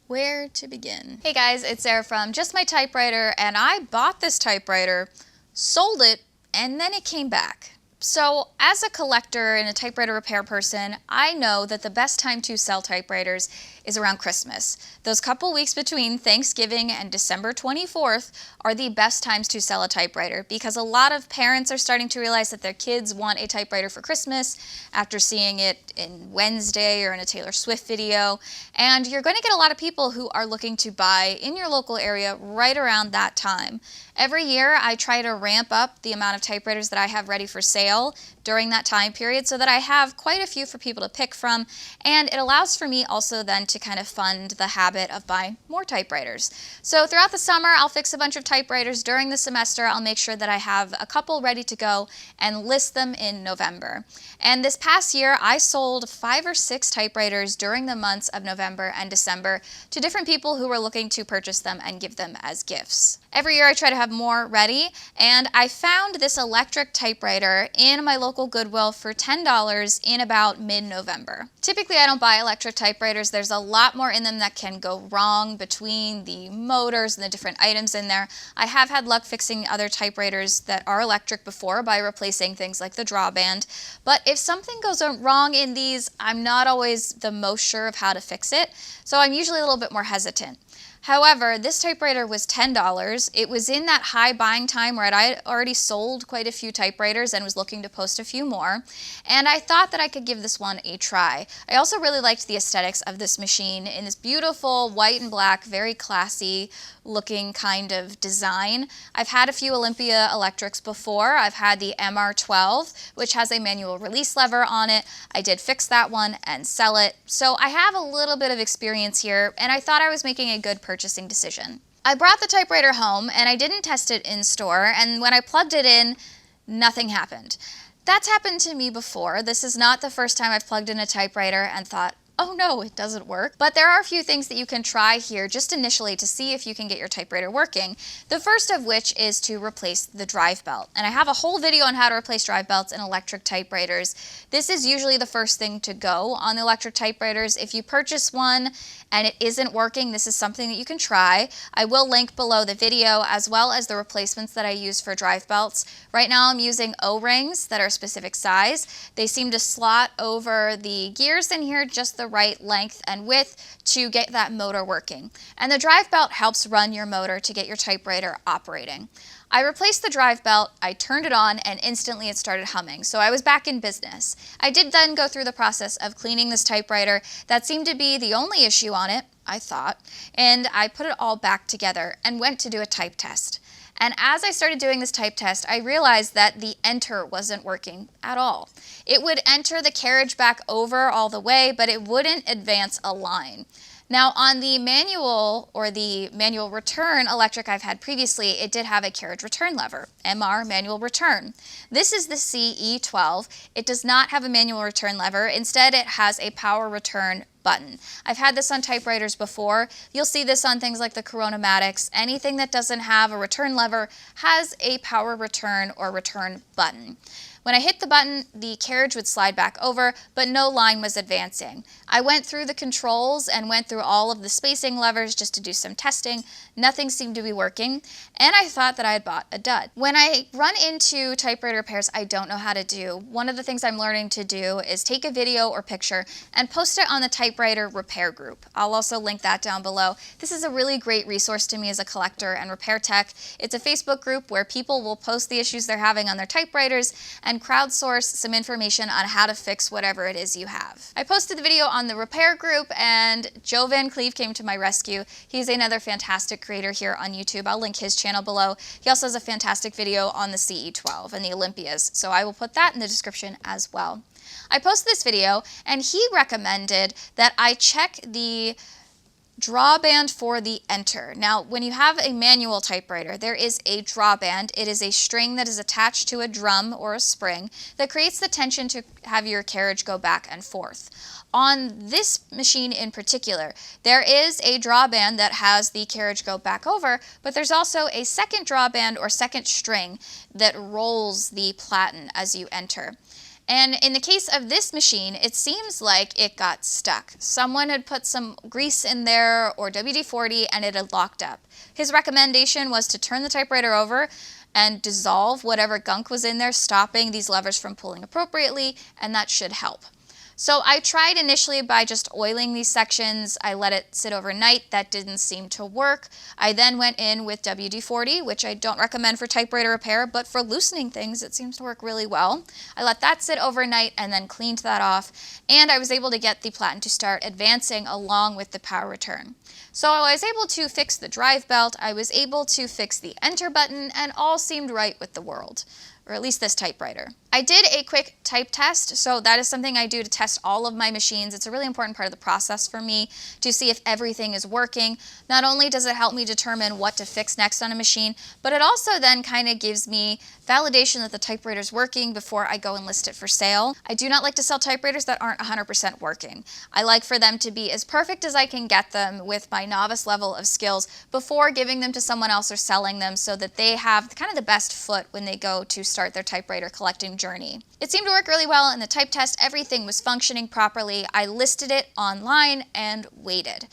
Where to begin? Hey guys, it's Sarah from Just My Typewriter, and I bought this typewriter, sold it, and then it came back. So as a collector and a typewriter repair person, I know that the best time to sell typewriters is around Christmas. Those couple weeks between Thanksgiving and December 24th are the best times to sell a typewriter because a lot of parents are starting to realize that their kids want a typewriter for Christmas after seeing it in Wednesday or in a Taylor Swift video. And you're going to get a lot of people who are looking to buy in your local area right around that time. Every year I try to ramp up the amount of typewriters that I have ready for sale during that time period so that I have quite a few for people to pick from, and it allows for me also then to kind of fund the habit of buying more typewriters. So throughout the summer I'll fix a bunch of typewriters. During the semester I'll make sure that I have a couple ready to go and list them in November. And this past year I sold 5 or 6 typewriters during the months of November and December to different people who were looking to purchase them and give them as gifts. Every year I try to have more ready, and I found this electric typewriter in my local Goodwill for $10 in about mid-November. Typically I don't buy electric typewriters. There's a lot more in them that can go wrong between the motors and the different items in there. I have had luck fixing other typewriters that are electric before by replacing things like the Drawband, but if something goes wrong in these, I'm not always the most sure of how to fix it, so I'm usually a little bit more hesitant. However, this typewriter was $10. It was in that high buying time where I had already sold quite a few typewriters and was looking to post a few more, and I thought that I could give this one a try. I also really liked the aesthetics of this machine in this beautiful white and black, very classy looking kind of design. I've had a few Olympia Electrics before. I've had the MR12, which has a manual release lever on it. I did fix that one and sell it. So I have a little bit of experience here, and I thought I was making a good purchasing decision. I brought the typewriter home and I didn't test it in store, and when I plugged it in, nothing happened. That's happened to me before. This is not the first time I've plugged in a typewriter and thought, oh no, it doesn't work. But there are a few things that you can try here just initially to see if you can get your typewriter working. The first of which is to replace the drive belt. And I have a whole video on how to replace drive belts in electric typewriters. This is usually the first thing to go on the electric typewriters. If you purchase one and it isn't working, this is something that you can try. I will link below the video as well as the replacements that I use for drive belts. Right now I'm using O-rings that are a specific size. They seem to slot over the gears in here just the right length and width to get that motor working. And the drive belt helps run your motor to get your typewriter operating. I replaced the drive belt, I turned it on, and instantly it started humming, so I was back in business. I did then go through the process of cleaning this typewriter. That seemed to be the only issue on it, I thought, and I put it all back together and went to do a type test. And as I started doing this type test, I realized that the enter wasn't working at all. It would enter the carriage back over all the way, but it wouldn't advance a line. Now on the manual or the manual return electric I've had previously, it did have a carriage return lever, MR manual return. This is the CE-12. It does not have a manual return lever. Instead, it has a power return button. I've had this on typewriters before. You'll see this on things like the Coronamatics. Anything that doesn't have a return lever has a power return or return button. When I hit the button, the carriage would slide back over, but no line was advancing. I went through the controls and went through all of the spacing levers just to do some testing. Nothing seemed to be working, and I thought that I had bought a dud. When I run into typewriter repairs I don't know how to do, one of the things I'm learning to do is take a video or picture and post it on the typewriter repair group. I'll also link that down below. This is a really great resource to me as a collector and repair tech. It's a Facebook group where people will post the issues they're having on their typewriters and crowdsource some information on how to fix whatever it is you have. I posted the video on the repair group and Joe Van Cleve came to my rescue. He's another fantastic creator here on YouTube. I'll link his channel below. He also has a fantastic video on the CE-12 and the Olympias, so I will put that in the description as well. I posted this video and he recommended that I check the drawband for the enter. Now, when you have a manual typewriter, there is a drawband. It is a string that is attached to a drum or a spring that creates the tension to have your carriage go back and forth. On this machine in particular, there is a drawband that has the carriage go back over, but there's also a second drawband or second string that rolls the platen as you enter. And in the case of this machine, it seems like it got stuck. Someone had put some grease in there or WD-40 and it had locked up. His recommendation was to turn the typewriter over and dissolve whatever gunk was in there, stopping these levers from pulling appropriately, and that should help. So I tried initially by just oiling these sections. I let it sit overnight. That didn't seem to work. I then went in with WD-40, which I don't recommend for typewriter repair, but for loosening things, it seems to work really well. I let that sit overnight and then cleaned that off, and I was able to get the platen to start advancing along with the power return. So I was able to fix the drive belt, I was able to fix the enter button, and all seemed right with the world, or at least this typewriter. I did a quick type test, so that is something I do to test all of my machines. It's a really important part of the process for me to see if everything is working. Not only does it help me determine what to fix next on a machine, but it also then kind of gives me validation that the typewriter is working before I go and list it for sale. I do not like to sell typewriters that aren't 100% working. I like for them to be as perfect as I can get them with my novice level of skills before giving them to someone else or selling them, so that they have kind of the best foot when they go to start their typewriter collecting journey. It seemed to work really well in the type test. Everything was functioning properly. I listed it online and waited.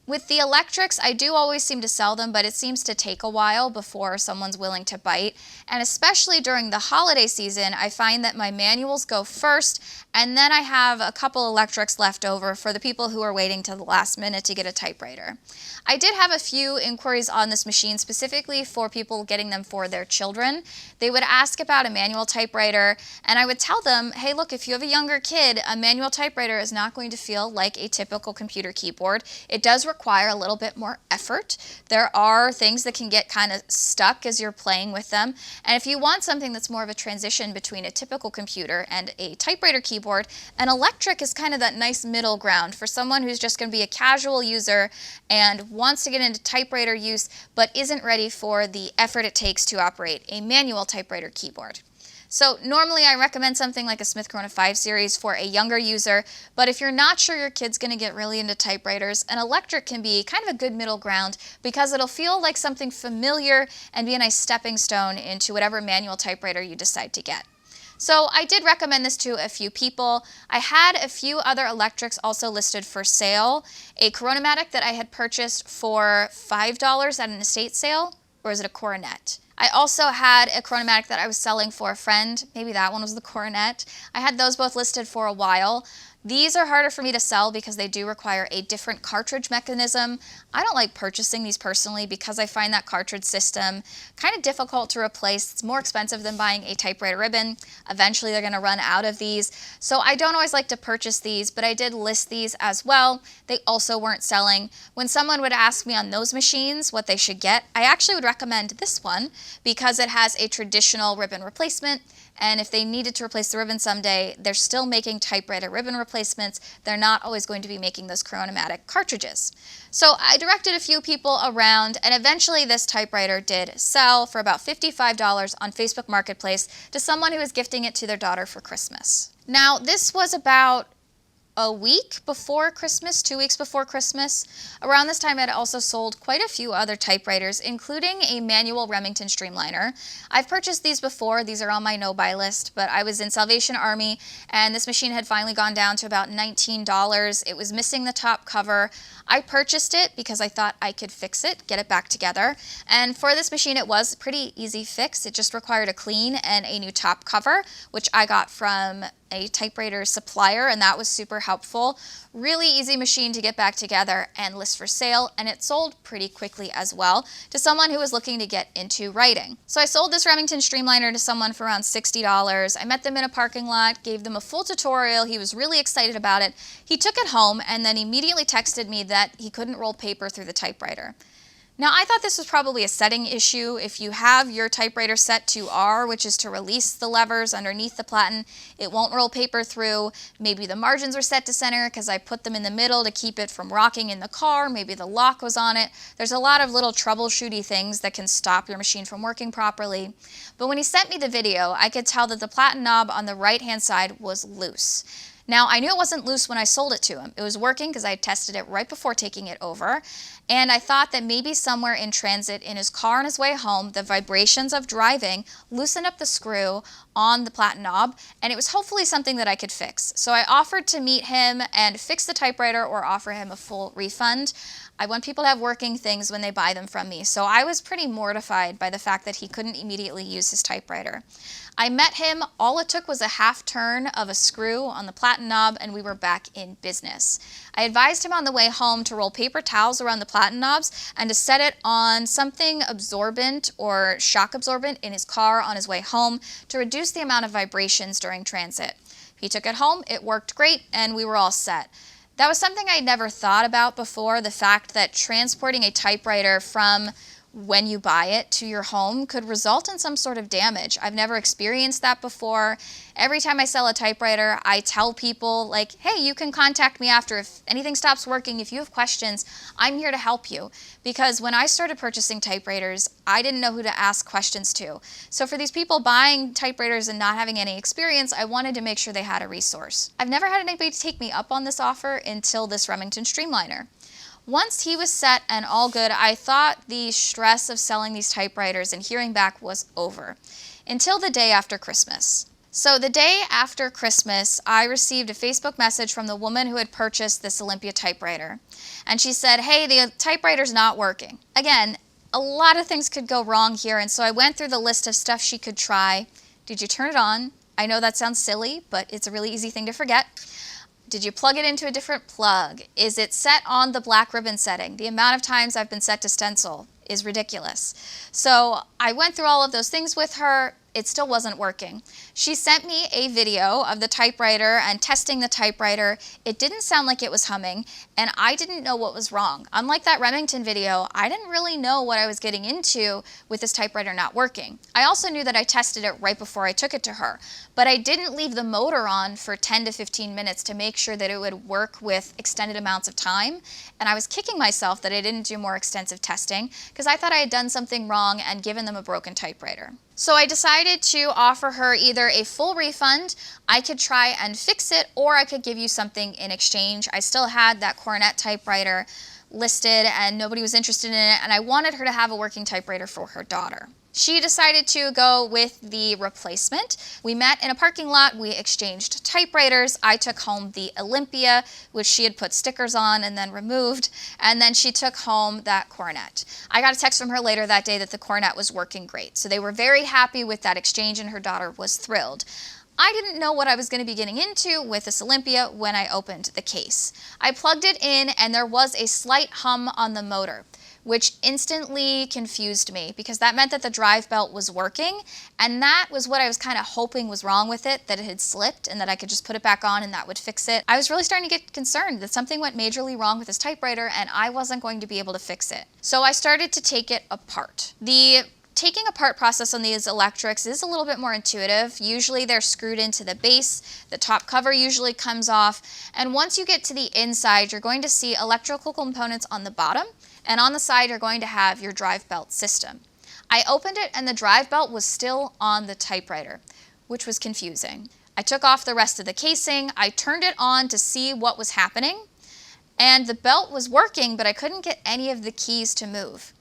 With the electrics, I do always seem to sell them, but it seems to take a while before someone's willing to bite. And especially during the holiday season, I find that my manuals go first, and then I have a couple electrics left over for the people who are waiting till the last minute to get a typewriter. I did have a few inquiries on this machine specifically for people getting them for their children. They would ask about a manual typewriter, and I would tell them, hey, look, if you have a younger kid, a manual typewriter is not going to feel like a typical computer keyboard. It does require a little bit more effort. There are things that can get kind of stuck as you're playing with them, and if you want something that's more of a transition between a typical computer and a typewriter keyboard, an electric is kind of that nice middle ground for someone who's just going to be a casual user and wants to get into typewriter use but isn't ready for the effort it takes to operate a manual typewriter keyboard. So normally I recommend something like a Smith Corona 5 series for a younger user, but if you're not sure your kid's going to get really into typewriters, an electric can be kind of a good middle ground because it'll feel like something familiar and be a nice stepping stone into whatever manual typewriter you decide to get. So I did recommend this to a few people. I had a few other electrics also listed for sale. A Coronomatic that I had purchased for $5 at an estate sale, or is it a Coronet? I also had a Coronomatic that I was selling for a friend. Maybe that one was the Coronet. I had those both listed for a while. These are harder for me to sell because they do require a different cartridge mechanism. I don't like purchasing these personally because I find that cartridge system kind of difficult to replace. It's more expensive than buying a typewriter ribbon. Eventually they're going to run out of these. So I don't always like to purchase these, but I did list these as well. They also weren't selling. When someone would ask me on those machines what they should get, I actually would recommend this one because it has a traditional ribbon replacement. And if they needed to replace the ribbon someday, they're still making typewriter ribbon replacements. They're not always going to be making those Coronomatic cartridges. So I directed a few people around, and eventually this typewriter did sell for about $55 on Facebook Marketplace to someone who was gifting it to their daughter for Christmas. Now, this was about a week before Christmas, 2 weeks before Christmas. Around this time, I'd also sold quite a few other typewriters, including a manual Remington Streamliner. I've purchased these before. These are on my no-buy list, but I was in Salvation Army, and this machine had finally gone down to about $19. It was missing the top cover. I purchased it because I thought I could fix it, get it back together. And for this machine, it was a pretty easy fix. It just required a clean and a new top cover, which I got from a typewriter supplier, and that was super helpful. Really easy machine to get back together and list for sale, and it sold pretty quickly as well to someone who was looking to get into writing. So I sold this Remington Streamliner to someone for around $60. I met them in a parking lot, gave them a full tutorial. He was really excited about it. He took it home and then immediately texted me that he couldn't roll paper through the typewriter. Now, I thought this was probably a setting issue. If you have your typewriter set to R, which is to release the levers underneath the platen, it won't roll paper through. Maybe the margins were set to center because I put them in the middle to keep it from rocking in the car. Maybe the lock was on it. There's a lot of little troubleshooty things that can stop your machine from working properly. But when he sent me the video, I could tell that the platen knob on the right-hand side was loose. Now, I knew it wasn't loose when I sold it to him. It was working because I had tested it right before taking it over. And I thought that maybe somewhere in transit in his car on his way home, the vibrations of driving loosened up the screw on the platen knob, and it was hopefully something that I could fix. So I offered to meet him and fix the typewriter or offer him a full refund. I want people to have working things when they buy them from me. So I was pretty mortified by the fact that he couldn't immediately use his typewriter. I met him, all it took was a half turn of a screw on the platen knob and we were back in business. I advised him on the way home to roll paper towels around the platen knobs and to set it on something absorbent or shock absorbent in his car on his way home to reduce the amount of vibrations during transit. He took it home, it worked great, and we were all set. That was something I'd never thought about before, the fact that transporting a typewriter from when you buy it to your home could result in some sort of damage. I've never experienced that before. Every time I sell a typewriter, I tell people like, hey, you can contact me after if anything stops working. If you have questions, I'm here to help you. Because when I started purchasing typewriters, I didn't know who to ask questions to. So for these people buying typewriters and not having any experience, I wanted to make sure they had a resource. I've never had anybody take me up on this offer until this Remington Streamliner. Once he was set and all good, I thought the stress of selling these typewriters and hearing back was over, until the day after Christmas. So the day after Christmas, I received a Facebook message from the woman who had purchased this Olympia typewriter. And she said, hey, the typewriter's not working. Again, a lot of things could go wrong here, and so I went through the list of stuff she could try. Did you turn it on? I know that sounds silly, but it's a really easy thing to forget. Did you plug it into a different plug? Is it set on the black ribbon setting? The amount of times I've been set to stencil is ridiculous. So I went through all of those things with her. It still wasn't working. She sent me a video of the typewriter and testing the typewriter. It didn't sound like it was humming, and I didn't know what was wrong. Unlike that Remington video, I didn't really know what I was getting into with this typewriter not working. I also knew that I tested it right before I took it to her, but I didn't leave the motor on for 10 to 15 minutes to make sure that it would work with extended amounts of time, and I was kicking myself that I didn't do more extensive testing because I thought I had done something wrong and given them a broken typewriter. So I decided to offer her either a full refund, I could try and fix it, or I could give you something in exchange. I still had that Coronet typewriter listed and nobody was interested in it, and I wanted her to have a working typewriter for her daughter. She decided to go with the replacement. We met in a parking lot, we exchanged typewriters. I took home the Olympia, which she had put stickers on and then removed, and then she took home that Coronet. I got a text from her later that day that the Coronet was working great. So they were very happy with that exchange and her daughter was thrilled. I didn't know what I was going to be getting into with this Olympia when I opened the case. I plugged it in and there was a slight hum on the motor, which instantly confused me because that meant that the drive belt was working, and that was what I was kind of hoping was wrong with it, that it had slipped and that I could just put it back on and that would fix it. I was really starting to get concerned that something went majorly wrong with this typewriter and I wasn't going to be able to fix it. So I started to take it apart. The taking apart process on these electrics is a little bit more intuitive. Usually they're screwed into the base, the top cover usually comes off, and once you get to the inside, you're going to see electrical components on the bottom, and on the side you're going to have your drive belt system. I opened it and the drive belt was still on the typewriter, which was confusing. I took off the rest of the casing, I turned it on to see what was happening, and the belt was working, but I couldn't get any of the keys to move.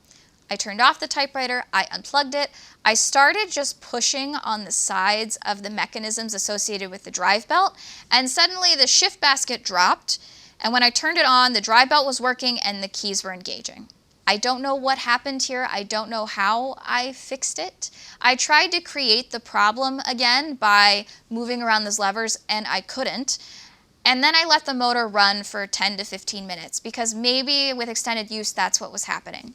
I turned off the typewriter, I unplugged it, I started just pushing on the sides of the mechanisms associated with the drive belt, and suddenly the shift basket dropped, and when I turned it on, the drive belt was working and the keys were engaging. I don't know what happened here. I don't know how I fixed it. I tried to create the problem again by moving around those levers and I couldn't. And then I let the motor run for 10 to 15 minutes because maybe with extended use that's what was happening.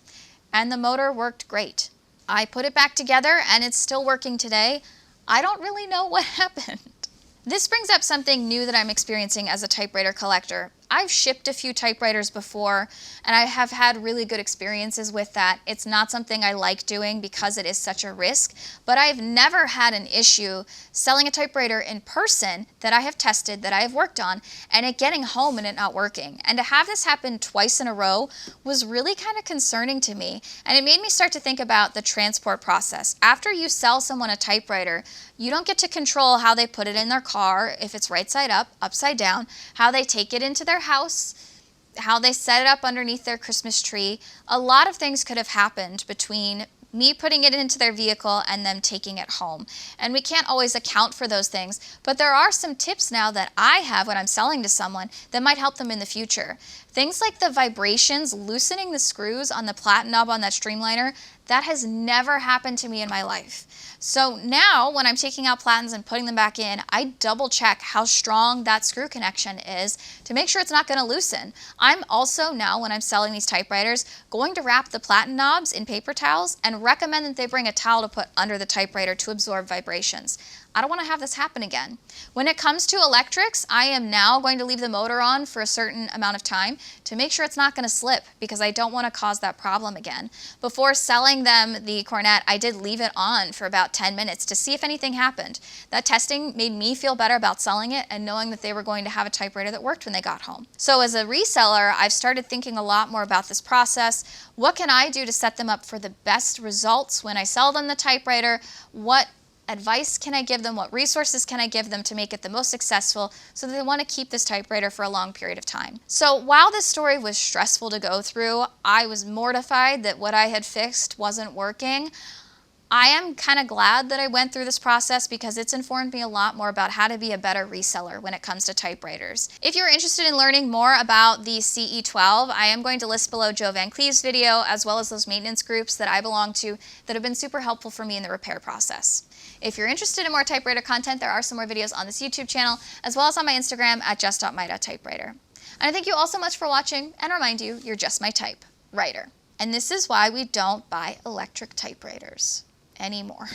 And the motor worked great. I put it back together and it's still working today. I don't really know what happened. This brings up something new that I'm experiencing as a typewriter collector. I've shipped a few typewriters before, and I have had really good experiences with that. It's not something I like doing because it is such a risk, but I've never had an issue selling a typewriter in person that I have tested, that I have worked on, and it getting home and it not working. And to have this happen twice in a row was really kind of concerning to me, and it made me start to think about the transport process. After you sell someone a typewriter, you don't get to control how they put it in their car, if it's right side up, upside down, how they take it into their house, how they set it up underneath their Christmas tree. A lot of things could have happened between me putting it into their vehicle and them taking it home. And we can't always account for those things, but there are some tips now that I have when I'm selling to someone that might help them in the future. Things like the vibrations, loosening the screws on the platen knob on that Streamliner, that has never happened to me in my life. So now when I'm taking out platens and putting them back in, I double check how strong that screw connection is to make sure it's not going to loosen. I'm also now, when I'm selling these typewriters, going to wrap the platen knobs in paper towels and recommend that they bring a towel to put under the typewriter to absorb vibrations. I don't want to have this happen again. When it comes to electrics, I am now going to leave the motor on for a certain amount of time to make sure it's not going to slip, because I don't want to cause that problem again. Before selling them the cornet, I did leave it on for about 10 minutes to see if anything happened. That testing made me feel better about selling it and knowing that they were going to have a typewriter that worked when they got home. So as a reseller, I've started thinking a lot more about this process. What can I do to set them up for the best results when I sell them the typewriter? What advice can I give them? What resources can I give them to make it the most successful so that they want to keep this typewriter for a long period of time? So while this story was stressful to go through, I was mortified that what I had fixed wasn't working. I am kind of glad that I went through this process because it's informed me a lot more about how to be a better reseller when it comes to typewriters. If you're interested in learning more about the CE-12, I am going to list below Joe Van Cleve's video as well as those maintenance groups that I belong to that have been super helpful for me in the repair process. If you're interested in more typewriter content, there are some more videos on this YouTube channel as well as on my Instagram at just.my.typewriter. And I thank you all so much for watching and remind you, you're just my typewriter. And this is why we don't buy electric typewriters anymore.